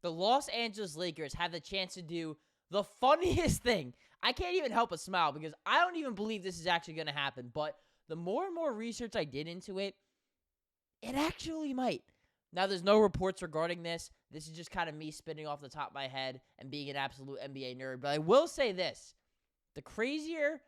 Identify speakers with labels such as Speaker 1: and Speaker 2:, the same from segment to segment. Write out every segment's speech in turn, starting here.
Speaker 1: the Los Angeles Lakers have the chance to do the funniest thing. I can't even help but smile because I don't even believe this is actually going to happen. But the more and more research I did into it, it actually might. Now, there's no reports regarding this. This is just kind of me spinning off the top of my head and being an absolute NBA nerd. But I will say this. The crazier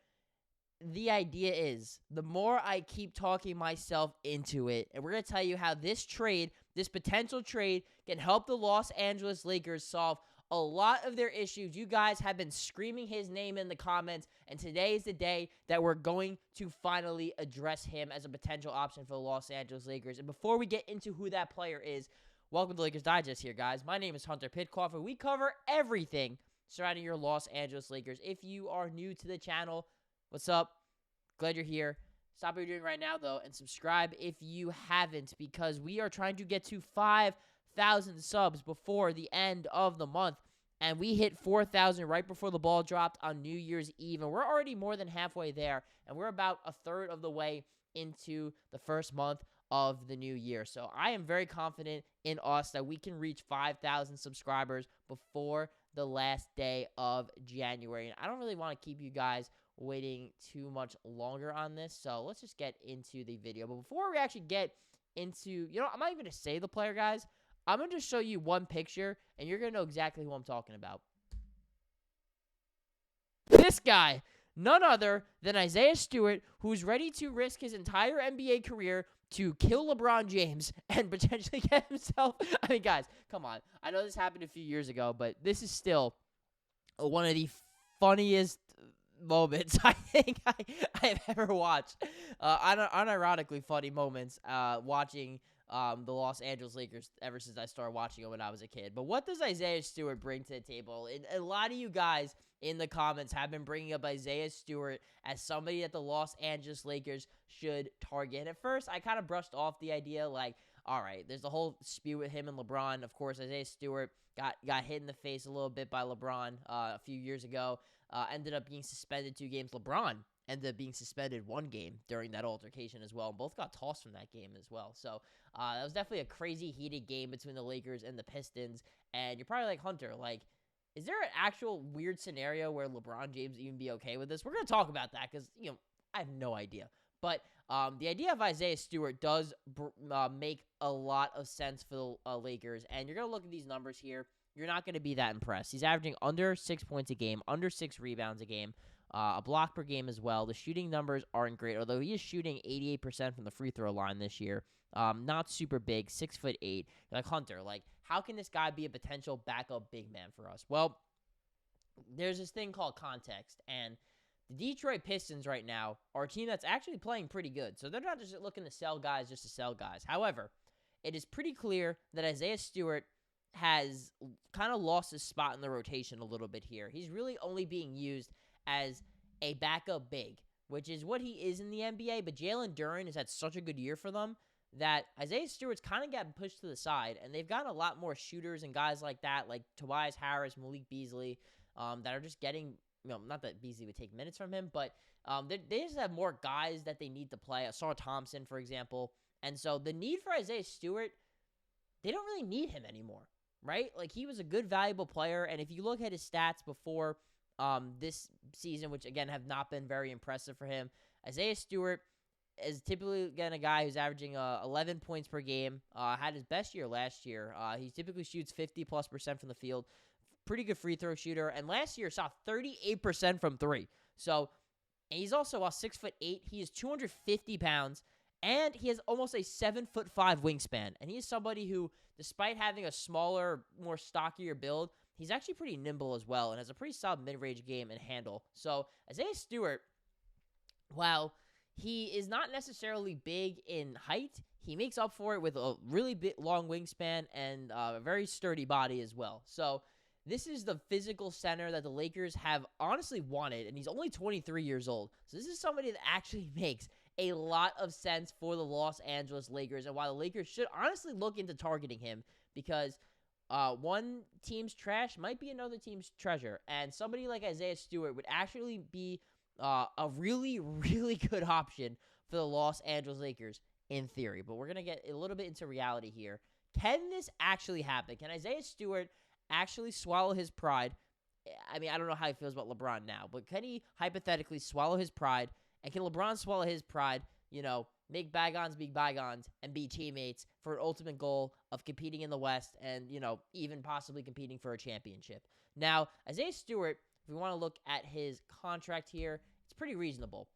Speaker 1: the idea is, the more I keep talking myself into it. And we're going to tell you how this trade, this potential trade, can help the Los Angeles Lakers solve a lot of their issues. You guys have been screaming his name in the comments, and today is the day that we're going to finally address him as a potential option for the Los Angeles Lakers. And before we get into who that player is, welcome to Lakers Digest here, guys. My name is Hunter Pitcoff, and we cover everything surrounding your Los Angeles Lakers. If you are new to the channel, what's up? Glad you're here. Stop what you're doing right now, though, and subscribe if you haven't, because we are trying to get to 5,000 subs before the end of the month, and we hit 4,000 right before the ball dropped on New Year's Eve, and we're already more than halfway there, and we're about a third of the way into the first month of the new year. So I am very confident in us that we can reach 5,000 subscribers before the last day of January, and I don't really want to keep you guys waiting too much longer on this, so let's just get into the video. But before we actually get into, I'm not even going to say the player, guys. I'm going to just show you one picture, and you're going to know exactly who I'm talking about. This guy, none other than Isaiah Stewart, who's ready to risk his entire NBA career to kill LeBron James and potentially get himself. I mean, guys, come on. I know this happened a few years ago, but this is still one of the funniest moments I think I have ever watched. Unironically funny moments watching the Los Angeles Lakers ever since I started watching them when I was a kid. But what does Isaiah Stewart bring to the table? And a lot of you guys in the comments have been bringing up Isaiah Stewart as somebody that the Los Angeles Lakers should target. At first, I kind of brushed off the idea, like, all right, there's the whole spew with him and LeBron. Of course, Isaiah Stewart got hit in the face a little bit by LeBron a few years ago. Ended up being suspended 2 games. LeBron ended up being suspended 1 game during that altercation as well. And both got tossed from that game as well. So that was definitely a crazy heated game between the Lakers and the Pistons. And you're probably like, Hunter, like, is there an actual weird scenario where LeBron James even be okay with this? We're going to talk about that because, I have no idea. But the idea of Isaiah Stewart does make a lot of sense for the Lakers. And you're going to look at these numbers here. You're not going to be that impressed. He's averaging under 6 points a game, under 6 rebounds a game, a block per game as well. The shooting numbers aren't great, although he is shooting 88% from the free throw line this year. Not super big, 6'8". You're like, Hunter, like, how can this guy be a potential backup big man for us? Well, there's this thing called context, and the Detroit Pistons right now are a team that's actually playing pretty good. So they're not just looking to sell guys just to sell guys. However, it is pretty clear that Isaiah Stewart has kind of lost his spot in the rotation a little bit here. He's really only being used as a backup big, which is what he is in the NBA, but Jalen Duren has had such a good year for them that Isaiah Stewart's kind of gotten pushed to the side, and they've got a lot more shooters and guys like that, like Tobias Harris, Malik Beasley, that are just getting, not that Beasley would take minutes from him, but they just have more guys that they need to play. Asar Thompson, for example. And so the need for Isaiah Stewart, they don't really need him anymore. Right? Like, he was a good, valuable player, and if you look at his stats before this season, which, again, have not been very impressive for him, Isaiah Stewart is typically, again, a guy who's averaging 11 points per game, had his best year last year. He typically shoots 50+% from the field, pretty good free throw shooter, and last year saw 38% from 3. So, and he's also, while 6'8", he is 250 pounds, and he has almost a 7'5" wingspan. And he is somebody who, despite having a smaller, more stockier build, he's actually pretty nimble as well and has a pretty solid mid-range game and handle. So Isaiah Stewart, while he is not necessarily big in height, he makes up for it with a really long wingspan and a very sturdy body as well. So this is the physical center that the Lakers have honestly wanted, and he's only 23 years old. So this is somebody that actually makes a lot of sense for the Los Angeles Lakers, and why the Lakers should honestly look into targeting him, because one team's trash might be another team's treasure, and somebody like Isaiah Stewart would actually be a really, really good option for the Los Angeles Lakers in theory. But we're going to get a little bit into reality here. Can this actually happen? Can Isaiah Stewart actually swallow his pride? I mean, I don't know how he feels about LeBron now, but can he hypothetically swallow his pride? And can LeBron swallow his pride, make bygones be bygones and be teammates for an ultimate goal of competing in the West and, even possibly competing for a championship? Now, Isaiah Stewart, if we want to look at his contract here, it's pretty reasonable.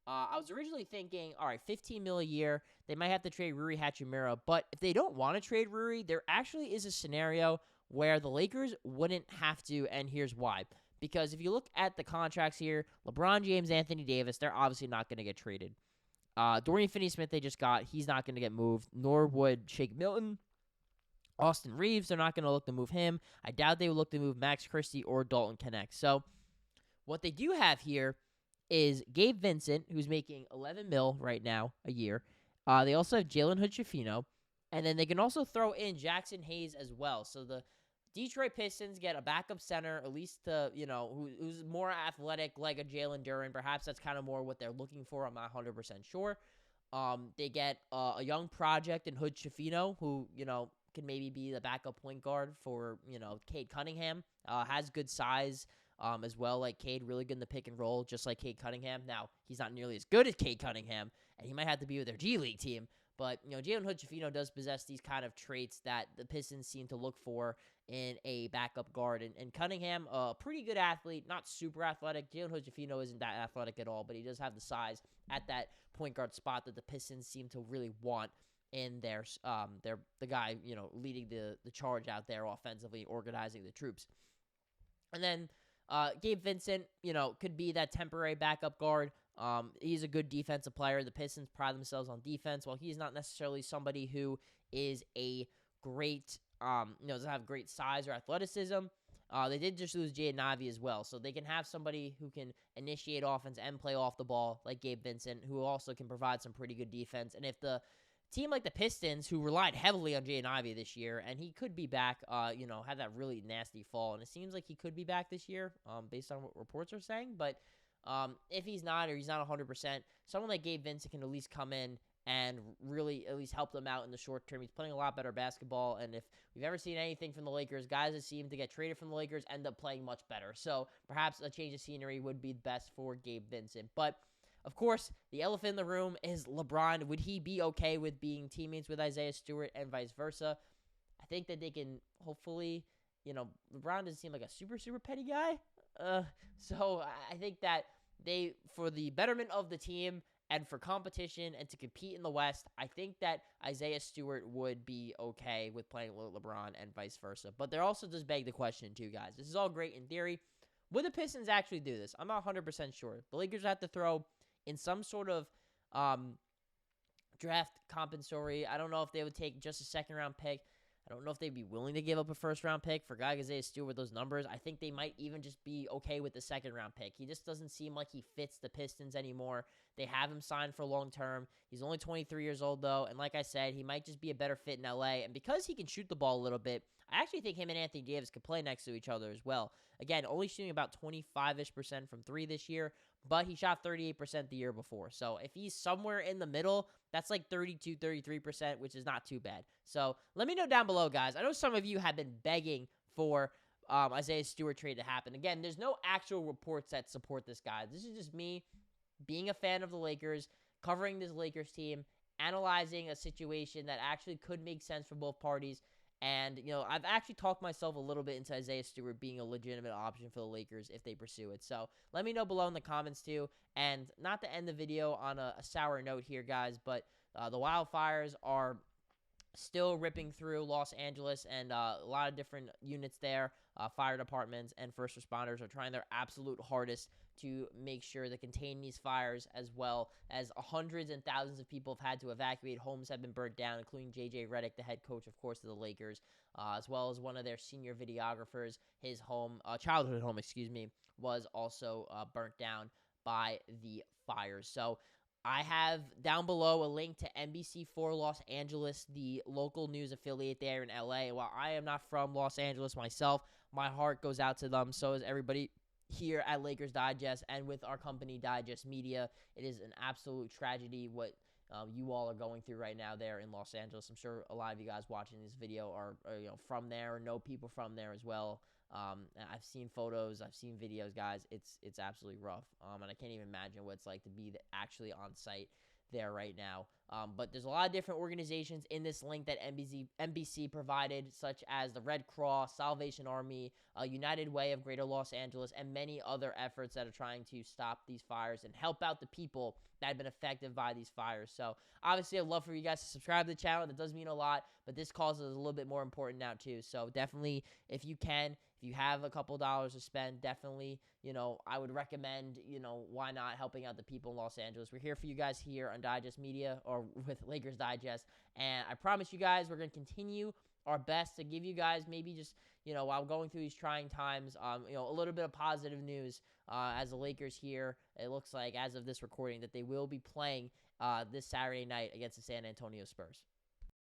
Speaker 1: I was originally thinking, all right, $15 million a year. They might have to trade Rui Hachimura, but if they don't want to trade Rui, there actually is a scenario where the Lakers wouldn't have to, and here's why. Because if you look at the contracts here, LeBron James, Anthony Davis, they're obviously not going to get traded. Dorian Finney-Smith they just got, he's not going to get moved, nor would Shake Milton. Austin Reaves, they're not going to look to move him. I doubt they would look to move Max Christie or Dalton Knecht. So what they do have here is Gabe Vincent, who's making $11 million right now a year. They also have Jalen Hood-Schifino, and then they can also throw in Jackson Hayes as well. So the Detroit Pistons get a backup center, at least who's more athletic like a Jalen Duren. Perhaps that's kind of more what they're looking for. I'm not 100% sure. They get a young project in Hood-Schifino, who, can maybe be the backup point guard for, Cade Cunningham. Has good size. As well, like Cade, really good in the pick and roll, just like Cade Cunningham. Now, he's not nearly as good as Cade Cunningham, and he might have to be with their G League team. But, Jalen Hood-Schifino does possess these kind of traits that the Pistons seem to look for in a backup guard. And Cunningham, a pretty good athlete, not super athletic. Jalen Hood-Schifino isn't that athletic at all, but he does have the size at that point guard spot that the Pistons seem to really want in the guy, leading the charge out there offensively, organizing the troops. And then Gabe Vincent, could be that temporary backup guard. He's a good defensive player. The Pistons pride themselves on defense. While he's not necessarily somebody who is a great, doesn't have great size or athleticism, they did just lose Jaden Ivey as well. So they can have somebody who can initiate offense and play off the ball like Gabe Vincent, who also can provide some pretty good defense. And if the team like the Pistons, who relied heavily on Jaden Ivey this year, and he could be back, had that really nasty fall, and it seems like he could be back this year, based on what reports are saying, but if he's not, or he's not 100%, someone like Gabe Vincent can at least come in and really at least help them out in the short term. He's playing a lot better basketball, and if we've ever seen anything from the Lakers, guys that seem to get traded from the Lakers end up playing much better, so perhaps a change of scenery would be best for Gabe Vincent, but of course, the elephant in the room is LeBron. Would he be okay with being teammates with Isaiah Stewart and vice versa? I think that they can hopefully, LeBron doesn't seem like a super, super petty guy. So I think that for the betterment of the team and for competition and to compete in the West, I think that Isaiah Stewart would be okay with playing with LeBron and vice versa. But there also does beg the question too, guys. This is all great in theory. Would the Pistons actually do this? I'm not 100% sure. The Lakers have to throw in some sort of draft compensatory. I don't know if they would take just a second-round pick. I don't know if they'd be willing to give up a first-round pick for a guy like Isaiah Stewart with those numbers. I think they might even just be okay with the second-round pick. He just doesn't seem like he fits the Pistons anymore. They have him signed for long-term. He's only 23 years old, though, and like I said, he might just be a better fit in L.A., and because he can shoot the ball a little bit, I actually think him and Anthony Davis could play next to each other as well. Again, only shooting about 25-ish% from three this year, but he shot 38% the year before. So if he's somewhere in the middle, that's like 32, 33%, which is not too bad. So let me know down below, guys. I know some of you have been begging for Isaiah Stewart trade to happen. Again, there's no actual reports that support this guy. This is just me being a fan of the Lakers, covering this Lakers team, analyzing a situation that actually could make sense for both parties. And, I've actually talked myself a little bit into Isaiah Stewart being a legitimate option for the Lakers if they pursue it. So let me know below in the comments too. And not to end the video on a sour note here, guys, but the Wildfires are still ripping through Los Angeles, and a lot of different units there, fire departments and first responders are trying their absolute hardest to make sure to contain these fires, as well as hundreds and thousands of people have had to evacuate. Homes have been burnt down, including J.J. Redick, the head coach, of course, of the Lakers, as well as one of their senior videographers. His childhood home, was also burnt down by the fires. So I have down below a link to NBC4 Los Angeles, the local news affiliate there in LA. While I am not from Los Angeles myself, my heart goes out to them. So is everybody here at Lakers Digest and with our company Digest Media. It is an absolute tragedy what you all are going through right now there in Los Angeles. I'm sure a lot of you guys watching this video are from there or know people from there as well. I've seen photos, I've seen videos, guys. It's absolutely rough. And I can't even imagine what it's like to be actually on site there right now. But there's a lot of different organizations in this link that NBC provided, such as the Red Cross, Salvation Army, United Way of Greater Los Angeles, and many other efforts that are trying to stop these fires and help out the people that have been affected by these fires. So obviously I'd love for you guys to subscribe to the channel. That does mean a lot, but this cause is a little bit more important now too. So definitely, if you can, if you have a couple dollars to spend, definitely, I would recommend, why not helping out the people in Los Angeles. We're here for you guys here on Digest Media, or with Lakers Digest, and I promise you guys we're going to continue our best to give you guys maybe just, while going through these trying times, a little bit of positive news as the Lakers here. It looks like, as of this recording, that they will be playing this Saturday night against the San Antonio Spurs.